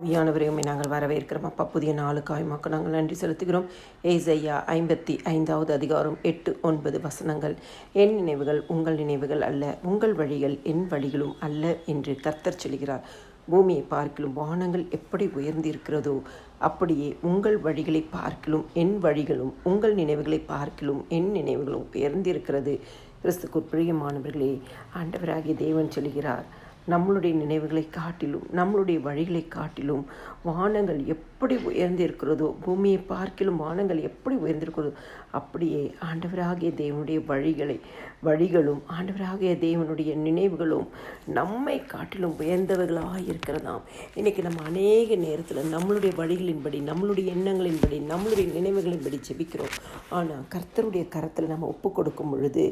ஆவியானவரையுமே நாங்கள் வரவேற்கிறோம். அப்பா, புதிய நாளுக்காய் மக்கள் நாங்கள் நன்றி செலுத்துகிறோம். ஏசாயா 55வது அதிகாரம் 8-9 வசனங்கள். என் நினைவுகள் உங்கள் நினைவுகள் அல்ல, உங்கள் வழிகள் என் வழிகளும் அல்ல என்று கர்த்தர் சொல்கிறார். பூமியை பார்க்கிலும் வானங்கள் எப்படி உயர்ந்திருக்கிறதோ அப்படியே உங்கள் வழிகளை பார்க்கிலும் என் வழிகளும், உங்கள் நினைவுகளை பார்க்கிலும் என் நினைவுகளும் உயர்ந்திருக்கிறது. கிறிஸ்துக்குள் பிரியமானவர்களே, ஆண்டவராகிய தேவன் சொல்கிறார், நம்மளுடைய நினைவுகளை காட்டிலும் நம்மளுடைய வழிகளை காட்டிலும் வானங்கள் எப்படி உயர்ந்திருக்கிறதோ, பூமியை பார்க்கிலும் வானங்கள் எப்படி உயர்ந்திருக்கிறதோ அப்படியே ஆண்டவராகிய தேவனுடைய வழிகளும் ஆண்டவராகிய தேவனுடைய நினைவுகளும் நம்மை காட்டிலும் உயர்ந்தவர்களாக இருக்கிறதாம். இன்றைக்கி நம்ம அநேக நேரத்தில் நம்மளுடைய வழிகளின்படி, நம்மளுடைய எண்ணங்களின்படி, நம்மளுடைய நினைவுகளின்படி ஜெபிக்கிறோம். ஆனால் கர்த்தருடைய கரத்தில் நம்ம ஒப்பு கொடுக்கும் பொழுது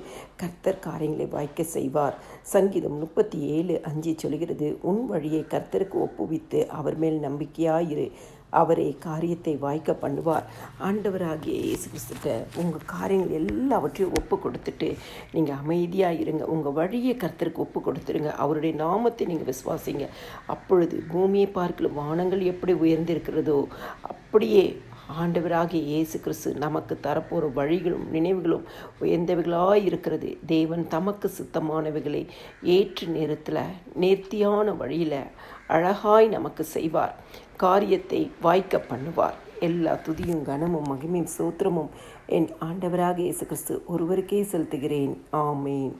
கர்த்தர் காரியங்களை வாய்க்க செய்வார். சங்கீதம் 37:5 சொல்கிறது, உன் வழியை கர்த்தருக்கு ஒப்புவித்து அவர் மேல் நம்பிக்கையாயிரு, அவரே காரியத்தை வாய்க்க பண்ணுவார். ஆண்டவராகிய இயேசு கிறிஸ்துட்ட உங்கள் காரியங்கள் எல்லாவற்றையும் ஒப்பு கொடுத்துட்டு நீங்கள் அமைதியாக இருங்க. உங்கள் வழியை கர்த்தருக்கு ஒப்பு கொடுத்துருங்க. அவருடைய நாமத்தை நீங்கள் விசுவாசிங்க. அப்பொழுது பூமியை பார்க்கலும் வானங்கள் எப்படி உயர்ந்திருக்கிறதோ அப்படியே ஆண்டவராகிய இயேசு கிறிஸ்து நமக்கு தரப்போகிற வழிகளும் நினைவுகளும் உயர்ந்தவைகளாக இருக்கிறது. தேவன் தமக்கு சுத்தமானவைகளை ஏற்று நேரத்தில் நேர்த்தியான வழியில் அழகாய் நமக்கு செய்வார். காரியத்தை வாய்க்க பண்ணுவார். எல்லா துதியும் கனமும் மகிமையும் ஸ்தோத்திரமும் என் ஆண்டவராகிய இயேசு கிறிஸ்து ஒருவருக்கே செலுத்துகிறேன். ஆமேன்.